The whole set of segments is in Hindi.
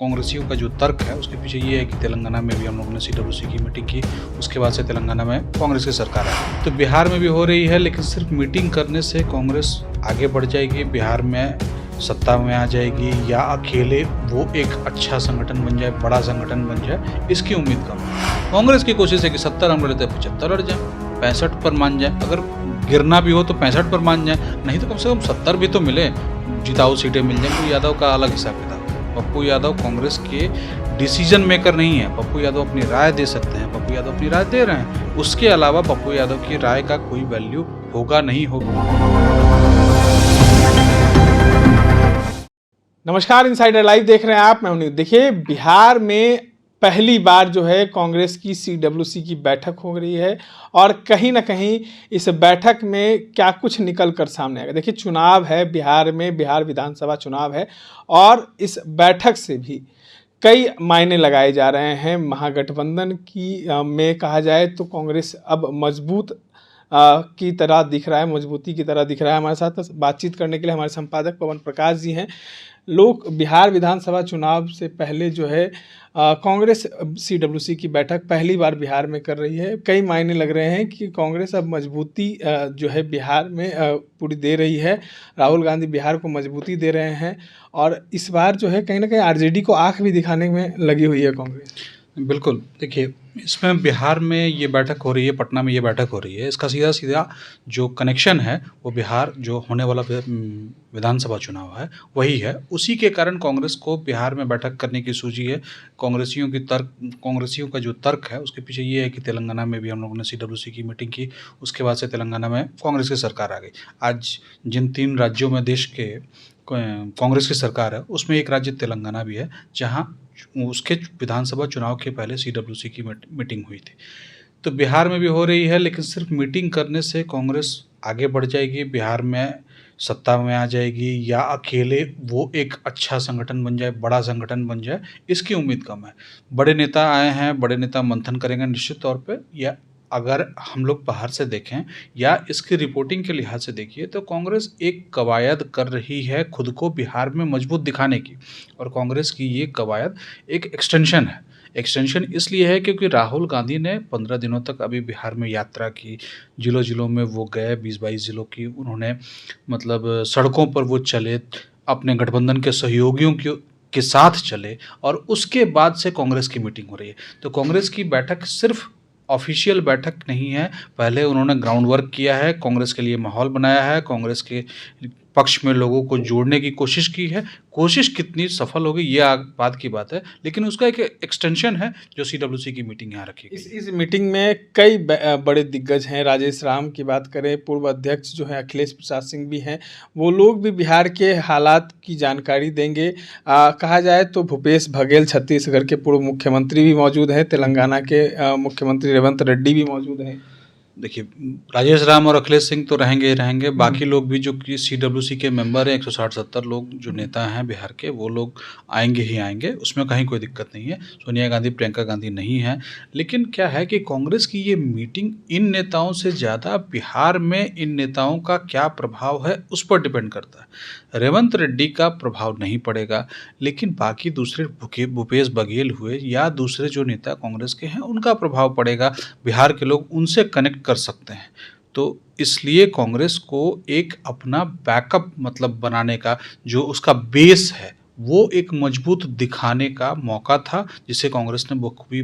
कांग्रेसियों का जो तर्क है उसके पीछे ये है कि तेलंगाना में भी हम लोगों ने सीडब्ल्यूसी की मीटिंग की, उसके बाद से तेलंगाना में कांग्रेस की सरकार है। तो बिहार में भी हो रही है, लेकिन सिर्फ मीटिंग करने से कांग्रेस आगे बढ़ जाएगी, बिहार में सत्ता में आ जाएगी या अकेले वो एक अच्छा संगठन बन जाए, बड़ा संगठन बन जाए, इसकी उम्मीद कम है। कांग्रेस की कोशिश है कि 70 हम लेते 75 अड़ जाए, 65 पर मान जाए, अगर गिरना भी हो तो 65 पर मान जाए, नहीं तो कम से कम 70 भी तो मिले, जिताऊ सीटें मिल जाए। पप्पू यादव का अलग हिसाब किताब। पप्पू यादव कांग्रेस के डिसीजन मेकर नहीं है, पप्पू यादव अपनी राय दे सकते हैं, पप्पू यादव अपनी राय दे रहे हैं, उसके अलावा पप्पू यादव की राय का कोई वैल्यू होगा नहीं होगा। नमस्कार, इनसाइडर लाइव देख रहे हैं आप, मैं हूं। देखिए, बिहार में पहली बार जो है कांग्रेस की सीडब्ल्यूसी की बैठक हो रही है और कहीं ना कहीं इस बैठक में क्या कुछ निकल कर सामने आएगा। देखिए, चुनाव है बिहार में, बिहार विधानसभा चुनाव है और इस बैठक से भी कई मायने लगाए जा रहे हैं। महागठबंधन की में कहा जाए तो कांग्रेस अब मजबूत की तरह दिख रहा है, मजबूती की तरह दिख रहा है। हमारे साथ बातचीत करने के लिए हमारे संपादक पवन प्रकाश जी हैं। लोग बिहार विधानसभा चुनाव से पहले जो है कांग्रेस सीडब्ल्यूसी की बैठक पहली बार बिहार में कर रही है। कई मायने लग रहे हैं कि कांग्रेस अब मजबूती जो है बिहार में पूरी दे रही है। राहुल गांधी बिहार को मजबूती दे रहे हैं और इस बार जो है कहीं ना कहीं आरजेडी को आंख भी दिखाने में लगी हुई है कांग्रेस। बिल्कुल, देखिए, इसमें बिहार में ये बैठक हो रही है, पटना में ये बैठक हो रही है, इसका सीधा सीधा जो कनेक्शन है वो बिहार जो होने वाला विधानसभा चुनाव है वही है। उसी के कारण कांग्रेस को बिहार में बैठक करने की सूझी है। कांग्रेसियों का जो तर्क है उसके पीछे ये है कि तेलंगाना में भी हम लोगों ने सीडब्ल्यूसी की मीटिंग की, उसके बाद से तेलंगाना में कांग्रेस की सरकार आ गई। आज जिन 3 राज्यों में देश के कांग्रेस की सरकार है उसमें एक राज्य तेलंगाना भी है, जहाँ उसके विधानसभा चुनाव के पहले सीडब्ल्यूसी की मीटिंग हुई थी। तो बिहार में भी हो रही है, लेकिन सिर्फ मीटिंग करने से कांग्रेस आगे बढ़ जाएगी, बिहार में सत्ता में आ जाएगी या अकेले वो एक अच्छा संगठन बन जाए, बड़ा संगठन बन जाए, इसकी उम्मीद कम है। बड़े नेता आए हैं, बड़े नेता मंथन करेंगे निश्चित तौर पे। या अगर हम लोग बाहर से देखें या इसकी रिपोर्टिंग के लिहाज से देखिए तो कांग्रेस एक कवायद कर रही है खुद को बिहार में मजबूत दिखाने की, और कांग्रेस की ये कवायद एक एक्सटेंशन है। एक्सटेंशन इसलिए है क्योंकि राहुल गांधी ने 15 दिनों तक अभी बिहार में यात्रा की, जिलों में वो गए, 20-22 जिलों की उन्होंने मतलब सड़कों पर वो चले, अपने गठबंधन के सहयोगियों के साथ चले, और उसके बाद से कांग्रेस की मीटिंग हो रही है। तो कांग्रेस की बैठक सिर्फ ऑफिशियल बैठक नहीं है, पहले उन्होंने ग्राउंड वर्क किया है, कांग्रेस के लिए माहौल बनाया है, कांग्रेस के पक्ष में लोगों को जोड़ने की कोशिश की है। कोशिश कितनी सफल होगी ये बात की बात है, लेकिन उसका एक एक्सटेंशन है जो सीडब्ल्यूसी की मीटिंग यहाँ रखी गई। इस मीटिंग में कई बड़े दिग्गज हैं। राजेश राम की बात करें, पूर्व अध्यक्ष जो है अखिलेश प्रसाद सिंह भी हैं, वो लोग भी बिहार के हालात की जानकारी देंगे। कहा जाए तो भूपेश बघेल छत्तीसगढ़ के पूर्व मुख्यमंत्री भी मौजूद हैं, तेलंगाना के मुख्यमंत्री रेवंत रेड्डी भी मौजूद हैं। देखिए, राजेश राम और अखिलेश सिंह तो रहेंगे ही रहेंगे, बाकी लोग भी जो कि सीडब्ल्यूसी के मेंबर हैं, 160-70 लोग जो नेता हैं बिहार के, वो लोग आएंगे ही आएंगे, उसमें कहीं कोई दिक्कत नहीं है। सोनिया गांधी, प्रियंका गांधी नहीं है। लेकिन क्या है कि कांग्रेस की ये मीटिंग इन नेताओं से ज़्यादा बिहार में इन नेताओं का क्या प्रभाव है उस पर डिपेंड करता है। रेवंत रेड्डी का प्रभाव नहीं पड़ेगा, लेकिन बाकी दूसरे भूपेश बघेल हुए या दूसरे जो नेता कांग्रेस के हैं उनका प्रभाव पड़ेगा, बिहार के लोग उनसे कनेक्ट कर सकते हैं। तो इसलिए कांग्रेस को एक अपना बैकअप मतलब बनाने का जो उसका बेस है वो एक मजबूत दिखाने का मौका था, जिसे कांग्रेस ने बखूबी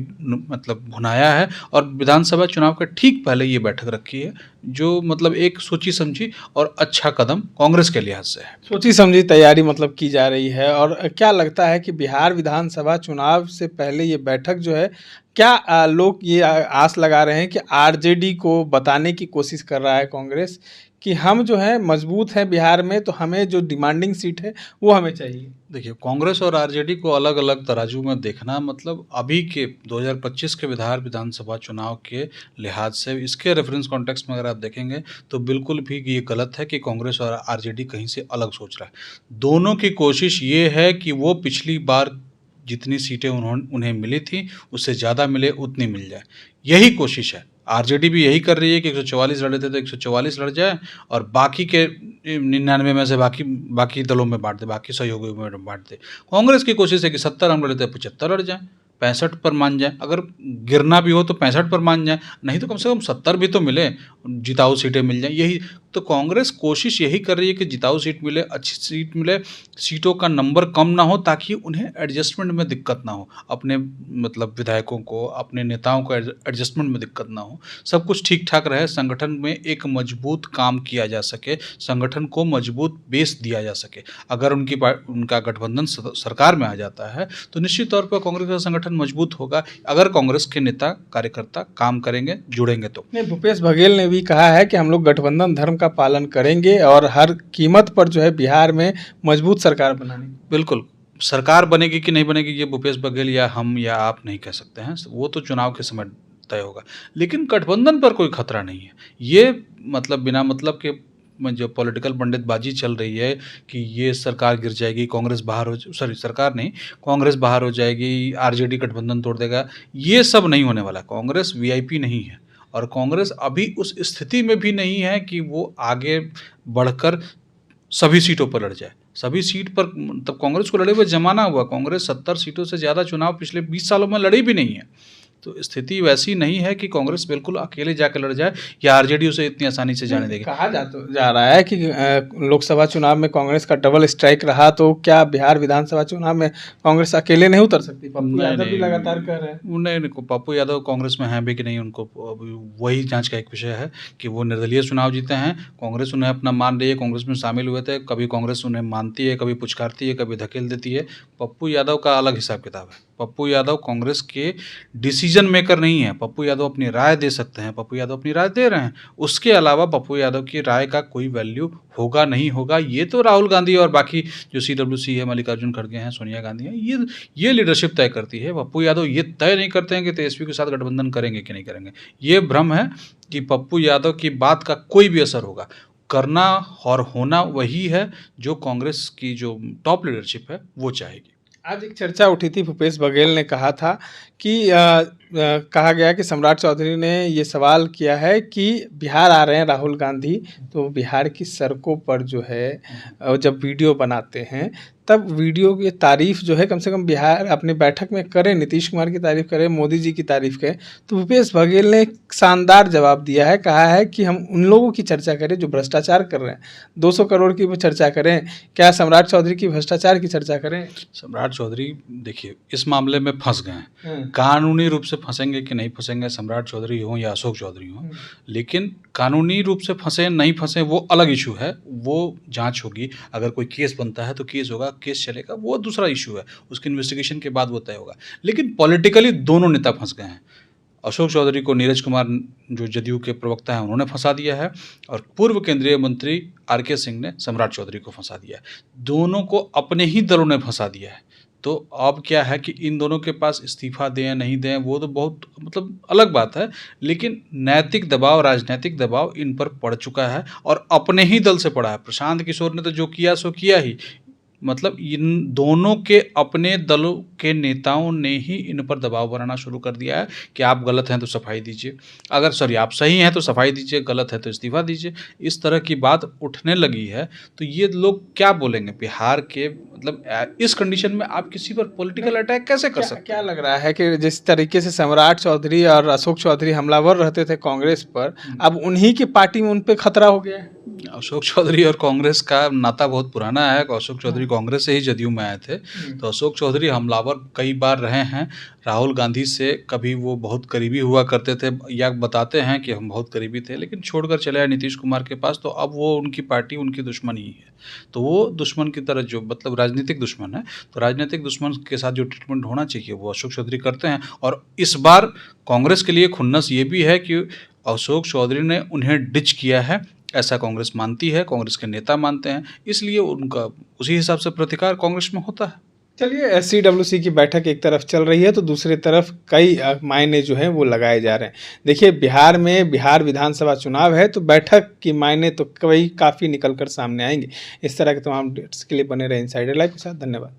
मतलब भुनाया है, और विधानसभा चुनाव के ठीक पहले ये बैठक रखी है, जो मतलब एक सोची समझी और अच्छा कदम कांग्रेस के लिहाज से है। सोची समझी तैयारी मतलब की जा रही है। और क्या लगता है कि बिहार विधानसभा चुनाव से पहले ये बैठक जो है, क्या लोग ये आस लगा रहे हैं कि आरजेडी को बताने की कोशिश कर रहा है कांग्रेस कि हम जो है मजबूत हैं बिहार में, तो हमें जो डिमांडिंग सीट है वो हमें चाहिए? देखिए, कांग्रेस और आरजेडी को अलग अलग तराजू में देखना मतलब अभी के 2025 के बिहार विधानसभा चुनाव के लिहाज से इसके रेफरेंस कॉन्टेक्स्ट में अगर आप देखेंगे तो बिल्कुल भी ये गलत है कि कांग्रेस और आरजेडी कहीं से अलग सोच रहा है। दोनों की कोशिश ये है कि वो पिछली बार जितनी सीटें उन्हें मिली थी उससे ज़्यादा मिले, उतनी मिल जाए, यही कोशिश है। आरजेडी भी यही कर रही है कि 144 लड़े थे तो 144 लड़ जाए और बाकी के 99 में से बाकी दलों में बांट दे, बाकी सहयोगियों में बांट दे। कांग्रेस की कोशिश है कि 70 हम लड़े थे 75 लड़ जाए, 65 पर मान जाए, अगर गिरना भी हो तो 65 पर मान जाए, नहीं तो कम से कम 70 भी तो मिले, जिताऊ सीटें मिल जाएं। यही तो कांग्रेस कोशिश यही कर रही है कि जिताऊ सीट मिले, अच्छी सीट मिले, सीटों का नंबर कम ना हो ताकि उन्हें एडजस्टमेंट में दिक्कत ना हो, अपने मतलब विधायकों को, अपने नेताओं को एडजस्टमेंट में दिक्कत ना हो, सब कुछ ठीक ठाक रहे, संगठन में एक मजबूत काम किया जा सके, संगठन को मजबूत बेस दिया जा सके। अगर उनका गठबंधन सरकार में आ जाता है तो निश्चित तौर पर कांग्रेस का संगठन मजबूत होगा, अगर कांग्रेस के नेता कार्यकर्ता काम करेंगे, जुड़ेंगे तो। नहीं, भूपेश बघेल ने भी कहा है कि हम लोग गठबंधन धर्म का पालन करेंगे और हर कीमत पर जो है बिहार में मजबूत सरकार बनानी। बिल्कुल, सरकार बनेगी कि नहीं बनेगी ये भूपेश बघेल या हम या आप नहीं कह सकते हैं, वो तो चुनाव के समय तय होगा, लेकिन गठबंधन पर कोई खतरा नहीं है। ये मतलब बिना मतलब के जो पॉलिटिकल पंडितबाजी चल रही है कि ये सरकार गिर जाएगी, कांग्रेस बाहर हो, सॉरी सरकार नहीं, कांग्रेस बाहर हो जाएगी, आरजेडी गठबंधन तोड़ देगा, ये सब नहीं होने वाला। कांग्रेस वीआईपी नहीं है और कांग्रेस अभी उस स्थिति में भी नहीं है कि वो आगे बढ़कर सभी सीटों पर लड़ जाए। सभी सीट पर तब कांग्रेस को लड़े हुए जमाना हुआ, कांग्रेस 70 सीटों से ज़्यादा चुनाव पिछले 20 सालों में लड़ी भी नहीं है। तो स्थिति वैसी नहीं है कि कांग्रेस बिल्कुल अकेले जाकर लड़ जाए या आरजेडी उसे इतनी आसानी से जाने देगी। कहा जा रहा है कि लोकसभा चुनाव में कांग्रेस का डबल स्ट्राइक रहा, तो क्या बिहार विधानसभा चुनाव में कांग्रेस अकेले नहीं उतर सकती? पप्पू यादव भी लगातार कह रहे हैं। नहीं, पप्पू यादव कांग्रेस में हैं भी कि नहीं, उनको वही जांच का एक विषय है कि वो निर्दलीय चुनाव जीते हैं, कांग्रेस उन्हें अपना मान रही है, कांग्रेस में शामिल हुए थे, कभी कांग्रेस उन्हें मानती है, कभी पुचकारती है, कभी धकेल देती है। पप्पू यादव का अलग हिसाब किताब है। पप्पू यादव कांग्रेस के डिसीजन मेकर नहीं है। पप्पू यादव अपनी राय दे सकते हैं, पप्पू यादव अपनी राय दे रहे हैं, उसके अलावा पप्पू यादव की राय का कोई वैल्यू होगा नहीं होगा, ये तो राहुल गांधी और बाकी जो CWC है, मल्लिकार्जुन खड़गे हैं, सोनिया गांधी हैं, ये लीडरशिप तय करती है। पप्पू यादव ये तय नहीं करते हैं कि तेजस्वी के साथ गठबंधन करेंगे कि नहीं करेंगे। ये भ्रम है कि पप्पू यादव की बात का कोई भी असर होगा। करना और होना वही है जो कांग्रेस की जो टॉप लीडरशिप है वो चाहेगी। आज एक चर्चा उठी थी, भूपेश बघेल ने कहा था कि कहा गया कि सम्राट चौधरी ने ये सवाल किया है कि बिहार आ रहे हैं राहुल गांधी, तो बिहार की सड़कों पर जो है जब वीडियो बनाते हैं तब वीडियो की तारीफ जो है कम से कम बिहार अपनी बैठक में करें, नीतीश कुमार की तारीफ करें, मोदी जी की तारीफ करें। तो भूपेश बघेल ने एक शानदार जवाब दिया है, कहा है कि हम उन लोगों की चर्चा करें जो भ्रष्टाचार कर रहे हैं, 200 करोड़ की वो चर्चा करें, क्या सम्राट चौधरी की भ्रष्टाचार की चर्चा करें? सम्राट चौधरी देखिए इस मामले में फंस गए हैं। कानूनी रूप से फंसेंगे कि नहीं फंसेंगे, सम्राट चौधरी हों या अशोक चौधरी हों, लेकिन कानूनी रूप से फंसे नहीं फंसे वो अलग इशू है, वो जांच होगी। अगर कोई केस बनता है तो केस होगा, केस चलेगा, वो दूसरा इशू है, उसकी इन्वेस्टिगेशन के बाद वो तय होगा। लेकिन पॉलिटिकली दोनों नेता फंस गए हैं। अशोक चौधरी को नीरज कुमार जो जदयू के प्रवक्ता हैं उन्होंने फंसा दिया है और पूर्व केंद्रीय मंत्री RK सिंह ने सम्राट चौधरी को फंसा दिया है। दोनों को अपने ही दलों ने फंसा दिया है। तो अब क्या है कि इन दोनों के पास इस्तीफा दें नहीं दें वो तो बहुत मतलब अलग बात है, लेकिन नैतिक दबाव, राजनीतिक दबाव इन पर पड़ चुका है और अपने ही दल से पड़ा है। प्रशांत किशोर ने तो जो किया सो किया ही, मतलब इन दोनों के अपने दलों के नेताओं ने ही इन पर दबाव बनाना शुरू कर दिया है कि आप गलत हैं तो सफाई दीजिए, अगर सॉरी आप सही हैं तो सफाई दीजिए, गलत है तो इस्तीफा दीजिए। इस तरह की बात उठने लगी है तो ये लोग क्या बोलेंगे बिहार के, मतलब इस कंडीशन में आप किसी पर पॉलिटिकल अटैक कैसे कर सकते हैं? क्या लग रहा है कि जिस तरीके से सम्राट चौधरी और अशोक चौधरी हमलावर रहते थे कांग्रेस पर, अब उन्हीं की पार्टी में उन पर खतरा हो गया है? अशोक चौधरी और कांग्रेस का नाता बहुत पुराना है। अशोक चौधरी कांग्रेस से ही जदयू में आए थे, तो अशोक चौधरी हमलावर कई बार रहे हैं। राहुल गांधी से कभी वो बहुत करीबी हुआ करते थे या बताते हैं कि हम बहुत करीबी थे, लेकिन छोड़कर चले आए नीतीश कुमार के पास, तो अब वो उनकी पार्टी उनकी दुश्मन ही है। तो वो दुश्मन की तरह जो मतलब राजनीतिक दुश्मन है, तो राजनीतिक दुश्मन के साथ जो ट्रीटमेंट होना चाहिए वो अशोक चौधरी करते हैं। और इस बार कांग्रेस के लिए खुन्नस ये भी है कि अशोक चौधरी ने उन्हें डिच किया है, ऐसा कांग्रेस मानती है, कांग्रेस के नेता मानते हैं, इसलिए उनका उसी हिसाब से प्रतिकार कांग्रेस में होता है। चलिए, CWC की बैठक एक तरफ चल रही है तो दूसरी तरफ कई मायने जो हैं वो लगाए जा रहे हैं। देखिए, बिहार में बिहार विधानसभा चुनाव है तो बैठक की मायने तो काफ़ी निकल कर सामने आएंगे। इस तरह के तमाम अपडेट्स के लिए बने रहे इनसाइडर लाइव के साथ। धन्यवाद।